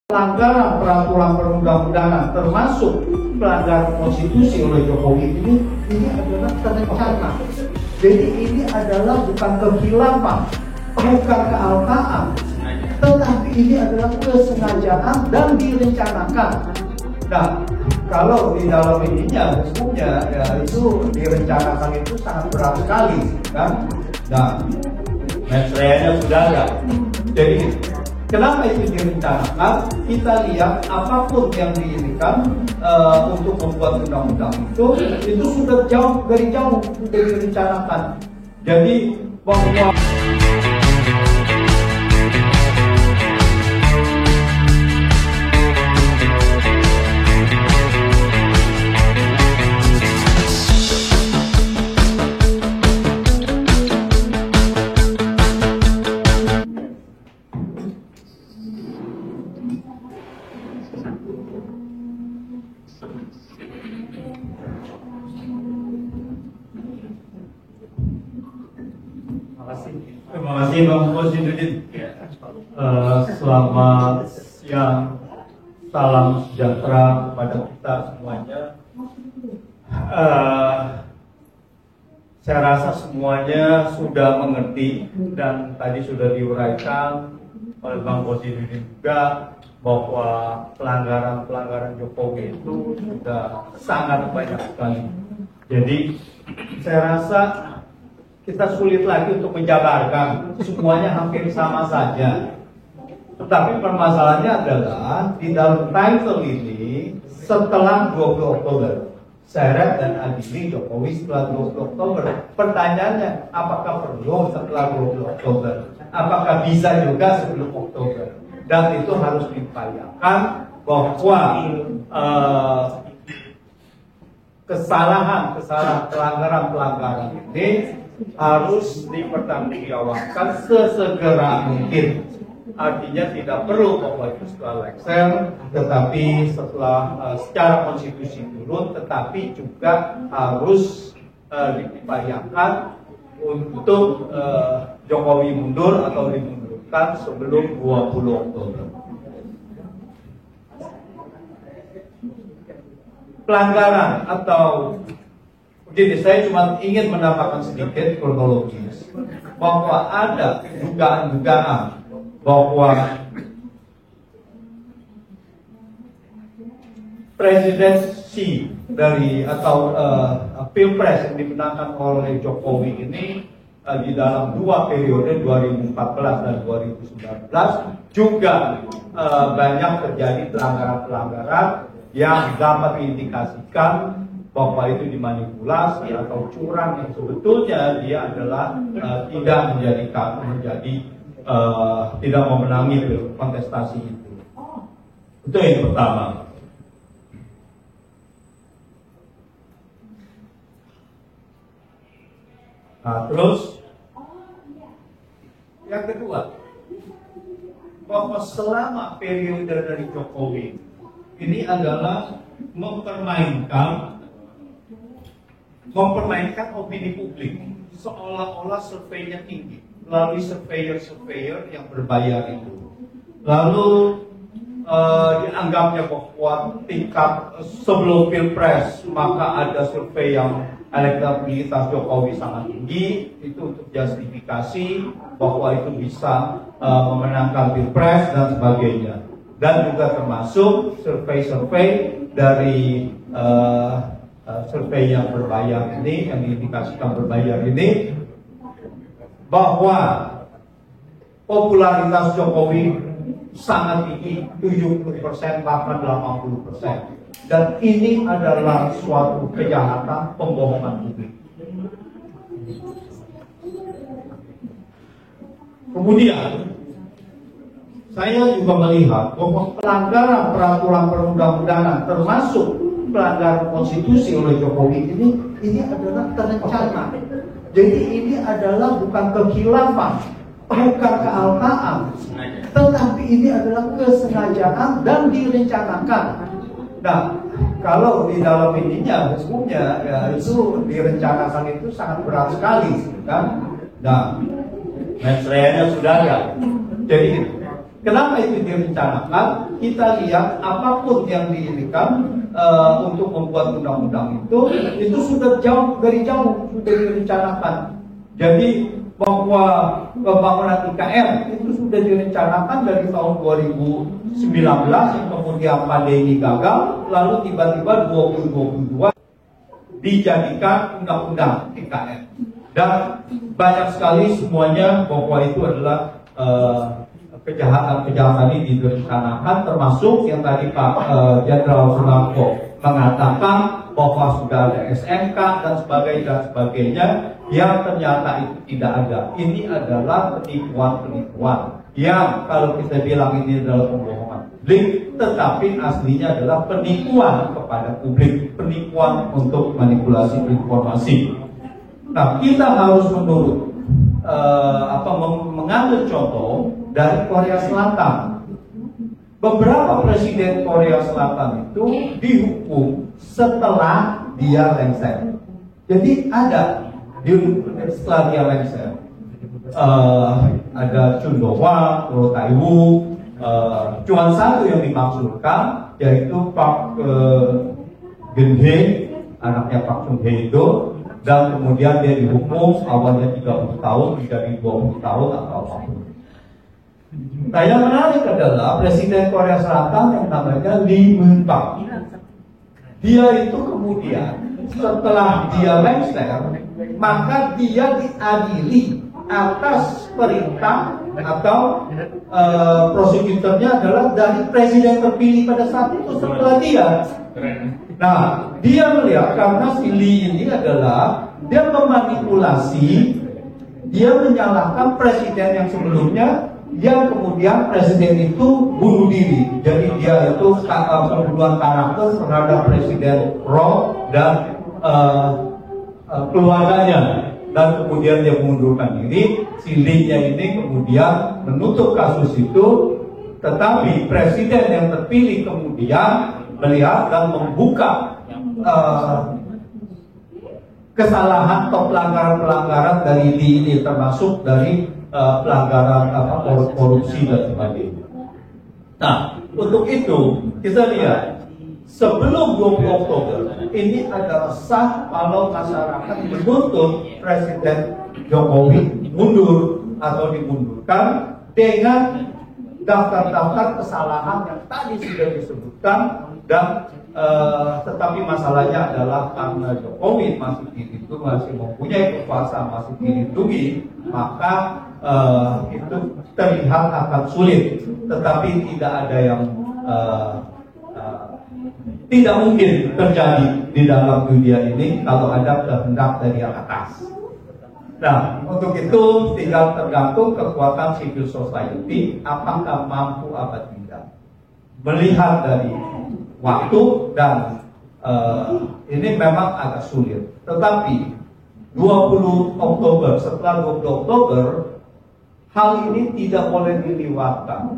Pelanggaran peraturan perundang-undangan termasuk pelanggaran konstitusi oleh Jokowi ini adalah terencana. Jadi ini adalah bukan kekhilafan, bukan kealpaan, tetapi ini adalah kesengajaan dan direncanakan. Nah, kalau di dalam ininya hukumnya ya itu direncanakan itu sangat berat sekali, kan? Nah, mensreanya sudah ada. Jadi kenapa itu direncanakan? Kita lihat apapun yang diinginkan untuk membuat undang-undang itu sudah jauh direncanakan. Jadi bahwa Terima kasih Bang Kosidudin. Selamat siang, salam sejahtera kepada kita semuanya. Saya rasa semuanya sudah mengerti dan tadi sudah diuraikan oleh Bang Kosidudin juga bahwa pelanggaran Jokowi itu sudah sangat banyak sekali. Jadi saya rasa kita sulit lagi untuk menjabarkan, semuanya hampir sama saja. Tetapi permasalahannya adalah di dalam title ini setelah 20 Oktober, seret dan adili Jokowi setelah 20 Oktober. Pertanyaannya, apakah perlu setelah 20 Oktober? Apakah bisa juga sebelum Oktober? Dan itu harus diupayakan bahwa kesalahan pelanggaran ini harus dipertanggungjawabkan sesegera mungkin. Artinya tidak perlu bahwa itu setelah lengser, tetapi secara konstitusi turun, tetapi juga harus diupayakan untuk Jokowi mundur atau dimundurkan sebelum 20 Oktober. Pelanggaran atau begini, saya cuma ingin menambahkan sedikit kronologis bahwa ada dugaan-dugaan bahwa presidensi dari atau pilpres yang dimenangkan oleh Jokowi ini di dalam dua periode 2014 dan 2019 juga banyak terjadi pelanggaran-pelanggaran yang dapat diindikasikan bahwa itu dimanipulasi atau curang yang sebetulnya dia adalah tidak tidak memenangi kontestasi itu. Itu yang pertama. Nah, terus yang kedua, bahwa selama periode dari Jokowi ini adalah mempermainkan opini publik seolah-olah surveinya tinggi melalui surveyor yang berbayar itu. Lalu dianggapnya bahwa tingkat sebelum pilpres maka ada survei yang elektabilitas Jokowi sangat tinggi, itu untuk justifikasi bahwa itu bisa memenangkan pilpres dan sebagainya. Dan juga termasuk survei dari survei yang berbayar ini, yang diindikasikan berbayar ini, bahwa popularitas Jokowi sangat tinggi, 70% bahkan 80%. Dan ini adalah suatu kejahatan pembohongan publik. Kemudian saya juga melihat bahwa pelanggaran peraturan perundang-undangan termasuk pelanggaran konstitusi oleh Jokowi ini adalah terencana. Jadi ini adalah bukan kekhilafan, bukan kealpaan, tetapi ini adalah kesengajaan dan direncanakan. Nah, kalau di dalam ininya hukumnya ya itu direncanakan itu sangat berat sekali, kan? Nah, mensreanya sudah ada. Jadi kenapa itu direncanakan? kita lihat apapun yang diinginkan untuk membuat undang-undang itu sudah dari jauh sudah direncanakan. Jadi bahwa pembangunan IKN itu sudah direncanakan dari tahun 2019 yang kemudian pandemi gagal, lalu tiba-tiba 2022 dijadikan undang-undang IKN. Dan banyak sekali semuanya bahwa itu adalah kejahatan-kejahatan ini direncanakan, termasuk yang tadi Pak Jenderal Sunarko mengatakan bahwa sudah ada SMK dan sebagainya yang ternyata itu tidak ada. Ini adalah penipuan-penipuan yang kalau kita bilang ini adalah pembohongan publik, tetapi aslinya adalah penipuan kepada publik, penipuan untuk manipulasi informasi. Nah, kita harus mengambil contoh dari Korea Selatan. Beberapa presiden Korea Selatan itu dihukum setelah dia lengser. Jadi ada setelah dia lengser, ada Chun Do-hwa, Roh Tai-woo, cuma satu yang dimaksudkan, yaitu Pak Geun-hye, anaknya Pak Chung-hye-do, dan kemudian dia dihukum awalnya 30 tahun menjadi 20 tahun atau apapun. Nah, yang menarik adalah presiden Korea Selatan yang namanya Lee Myung-bak. Dia itu kemudian setelah dia lengser, maka dia diadili atas perintah atau prosekutornya adalah dari presiden terpilih pada saat itu setelah dia. Nah, dia melihat karena si Lee ini adalah dia memanipulasi, dia menyalahkan presiden yang sebelumnya, yang kemudian presiden itu bunuh diri. Jadi dia itu pembunuhan karakter terhadap presiden Roh dan keluarganya, dan kemudian dia mengundurkan diri. Si Lee-nya ini kemudian menutup kasus itu, tetapi presiden yang terpilih kemudian melihat dan membuka kesalahan atau pelanggaran-pelanggaran dari Lee ini, termasuk dari pelanggaran korupsi dan sebagainya. Nah, untuk itu kita lihat sebelum 20 Oktober ini adalah sah kalau masyarakat menuntut Presiden Jokowi mundur atau dimundurkan dengan daftar-daftar kesalahan yang tadi sudah disebutkan, dan tetapi masalahnya adalah karena Jokowi masih mempunyai kekuasaan, masih dilindungi, maka itu terlihat akan sulit. Tetapi tidak ada yang tidak mungkin terjadi di dalam dunia ini kalau ada kehendak dari yang atas. Nah, untuk itu tinggal tergantung kekuatan civil society apakah mampu atau tidak. Melihat dari waktu dan ini memang agak sulit. Tetapi 20 Oktober, setelah 20 Oktober, hal ini tidak boleh dilewatkan.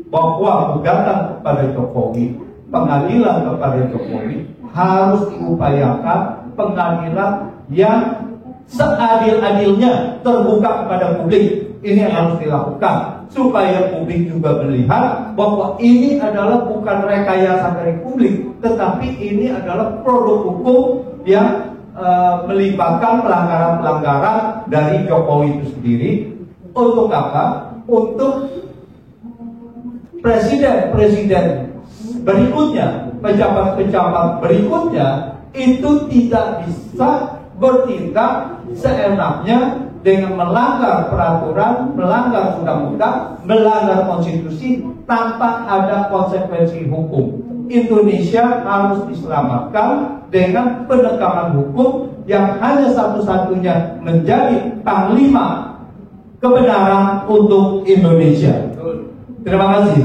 Bahwa gugatan kepada Jokowi, pengadilan kepada Jokowi harus diupayakan pengadilan yang seadil-adilnya terbuka kepada publik. Ini harus dilakukan supaya publik juga melihat bahwa ini adalah bukan rekayasa dari publik, tetapi ini adalah produk hukum yang melibatkan pelanggaran-pelanggaran dari Jokowi itu sendiri. Untuk apa? Untuk presiden-presiden berikutnya, pejabat-pejabat berikutnya itu tidak bisa bertindak seenaknya dengan melanggar peraturan, melanggar undang-undang, melanggar konstitusi tanpa ada konsekuensi hukum. Indonesia harus diselamatkan dengan penegakan hukum yang hanya satu-satunya menjadi panglima kebenaran untuk Indonesia. Terima kasih.